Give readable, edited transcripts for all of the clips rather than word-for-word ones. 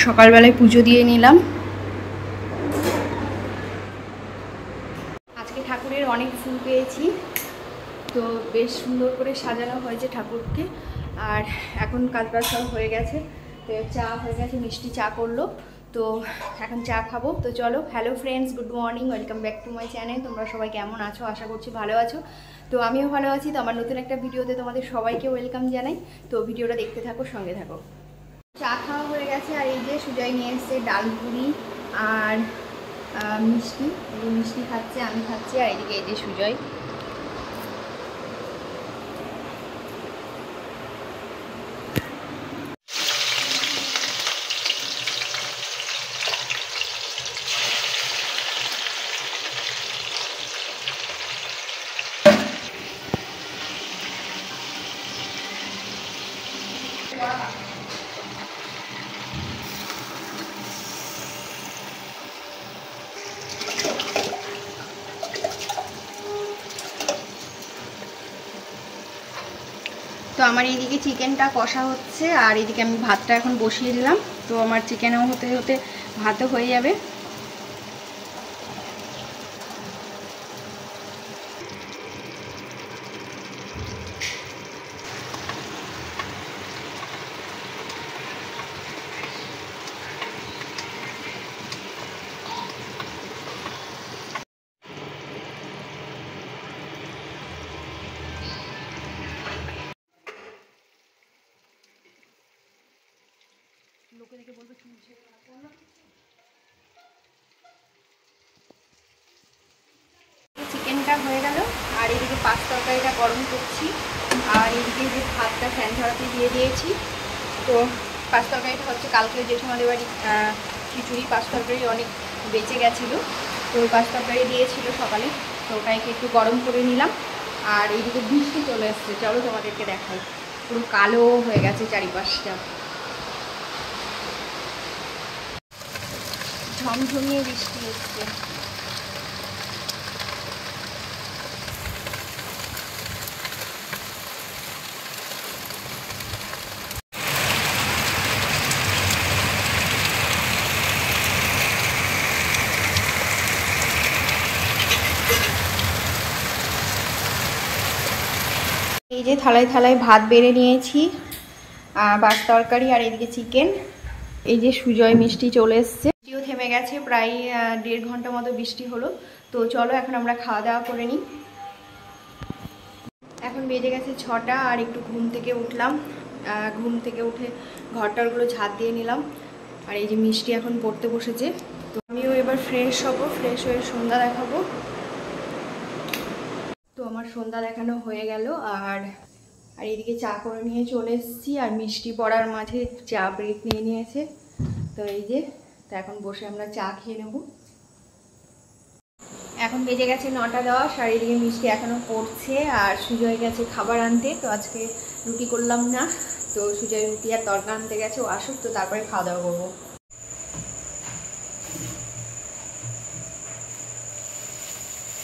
সকালবেলায় পুজো দিয়ে নিলাম। আজকে ঠাকুরের অনেক ফুল পেয়েছি, তো বেশ সুন্দর করে সাজানো হয়েছে ঠাকুরকে। আর এখন কাজবাজ সব হয়ে গেছে, তো চা হয়ে গেছে, মিষ্টি চা করলো, তো এখন চা খাবো। তো চলো, hello friends, good morning, welcome back to my channel. তোমরা সবাই কেমন আছো? আশা করছি ভালো আছো। তো আমিও ভালো আছি। তো আমার নতুন একটা ভিডিওতে তোমাদের সবাইকে ওয়েলকাম জানাই। তো ভিডিওটা দেখতে থাকো, সঙ্গে থাকো। চা খাওয়া হয়ে গেছে, আর এই যে সুজয় নিয়ে এসছে ডালপুরি আর মিষ্টি। এই যে মিষ্টি খাচ্ছে, আমি খাচ্ছি, আর এদিকে এই যে সুজয়। তো আমার এইদিকে চিকেনটা কষা হচ্ছে, আর এইদিকে আমি ভাতটা এখন বসিয়ে দিলাম। তো আমার চিকেনও হতে হতে ভাতও হয়ে যাবে। লোকে দেখে বলবে চিকেনটা হয়ে গেল, আর এদিকে পাঁচ তরকারিটা গরম করছি, আর এদিকে যে ভাতটা ফ্যান ঝরাতে দিয়ে দিয়েছি। তো পাঁচ তরকারিটা হচ্ছে কালকে জেঠুমাদের বাড়ি খিচুড়ি পাঁচ তরকারি অনেক বেঁচে গেছিলো, তো ওই পাঁচ তরকারি দিয়েছিল সকালে, তো ওটাকে একটু গরম করে নিলাম। আর এইদিকে বৃষ্টি চলে এসছে, চলো তোমাদেরকে দেখাই। পুরো কালো হয়ে গেছে চারিপাশটা, ঝমঝমিয়ে বৃষ্টি হচ্ছে। এই যে থালায় থালায় ভাত বেড়ে নিয়েছি, পাঁচ তরকারি, আর এদিকে চিকেন। এই যে সুজয় মিষ্টি চলে এসছে, বৃষ্টিও থেমে গেছে, প্রায় 1.5 ঘন্টা মতো বৃষ্টি হলো। তো চলো এখন আমরা খাওয়া দাওয়া করে নিই। এখন বেজে গেছে 6টা, আর একটু ঘুম থেকে উঠলাম। ঘুম থেকে উঠে ঘরটারগুলো ঝাঁট দিয়ে নিলাম, আর এই যে মিষ্টি এখন পড়তে বসেছে। তো আমিও এবার ফ্রেশ হব, ফ্রেশ হয়ে সন্ধ্যা দেখাবো। তো আমার সন্ধ্যা দেখানো হয়ে গেল, আর এদিকে চা করে নিয়ে চলে এসেছি, আর মিষ্টি পড়ার মাঝে চা ব্রেক নিয়ে নিয়েছে। তো এই যে, তো এখন বসে আমরা চা খেয়ে নেব। এখন বেজে গেছে 9টা 10, আর এদিকে মিষ্টি এখনও পড়ছে, আর সুজয় গেছে খাবার আনতে। তো আজকে রুটি করলাম না, তো সুজয় রুটি আর তরকা আনতে গেছে, ও আসুক তো তারপরে খাওয়া দাওয়া করবো।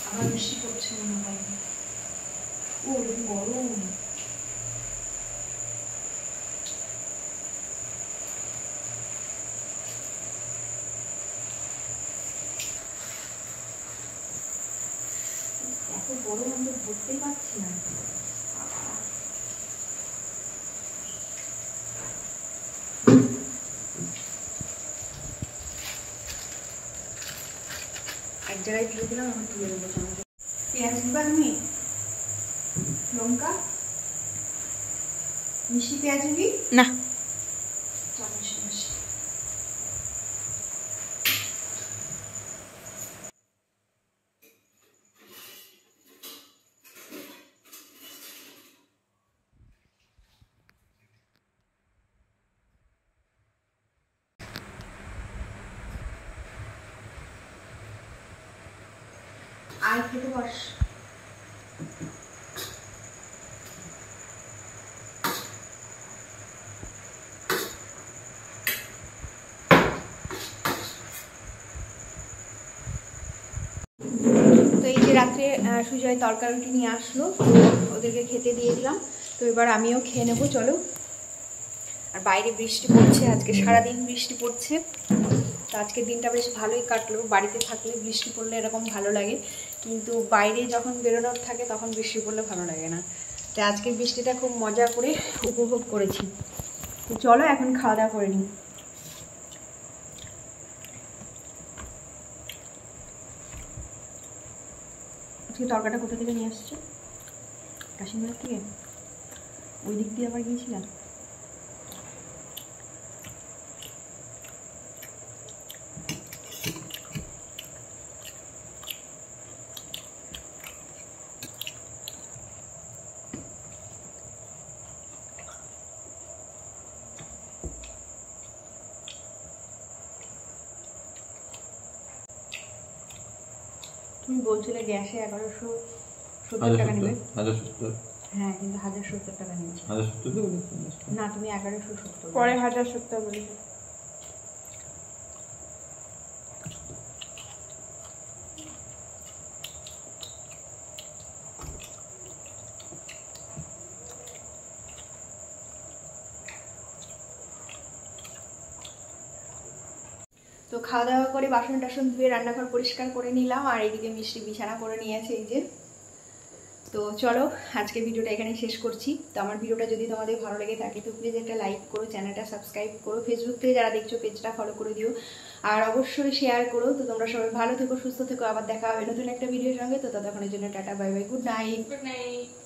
আবার বৃষ্টি পড়ছে মনে হয়, ও গরম। এত গরম আমি ধরতেই পারছি না। এক জায়গায় তুলে দিলাম, আমার তুলে দেবো। পেঁয়াজ দিবা তুমি, লঙ্কা, মিষ্টি পেঁয়াজ দিবি না? আর খেতে বস। তো এই যে রাত্রে সুজয় তরকারি রুটি নিয়ে আসলো, ওদেরকে খেতে দিয়ে দিলাম। তো এবার আমিও খেয়ে নেবো, চলো। আর বাইরে বৃষ্টি পড়ছে, আজকে সারাদিন বৃষ্টি পড়ছে। তো আজকের দিনটা বেশ ভালোই কাটলো। বাড়িতে থাকলে বৃষ্টি পড়লে এরকম ভালো লাগে, কিন্তু বাইরে যখন বেরোনোর থাকে তখন বৃষ্টি পড়লে ভালো লাগে না। তো আজকের বৃষ্টিটা খুব মজা করে উপভোগ করেছি। তো চলো এখন খাওয়া দাওয়া করে নিই। আজকে তরকাটা কোথা থেকে নিয়ে আসছে? কাশিমবাজার থেকে? ওই দিক দিয়ে আবার গিয়েছিলাম। তুমি বলছিলে গ্যাসে 1170 টাকা নেবে। 1070? হ্যাঁ, কিন্তু 1070 টাকা নিয়েছে। 1070 না, তুমি 1170 পরে 1070 বলেছো। তো খাওয়া দাওয়া করে বাসন টাসন ধুয়ে রান্নাঘর পরিষ্কার করে নিলাম, আর এইদিকে মিষ্টি বিছানা করে নিয়েছে এই যে। তো চলো আজকে ভিডিওটা এখানে শেষ করছি। তো আমার ভিডিওটা যদি তোমাদের ভালো লেগে থাকে তো প্লিজ একটা লাইক করো, চ্যানেলটা সাবস্ক্রাইব করো, ফেসবুক থেকে যারা দেখছো পেজটা ফলো করে দিও, আর অবশ্যই শেয়ার করো। তো তোমরা সবাই ভালো থেকো, সুস্থ থেকো, আবার দেখা হবে নতুন একটা ভিডিওর সঙ্গে। তো ততক্ষণের জন্য tata, bye bye, good night. Good night.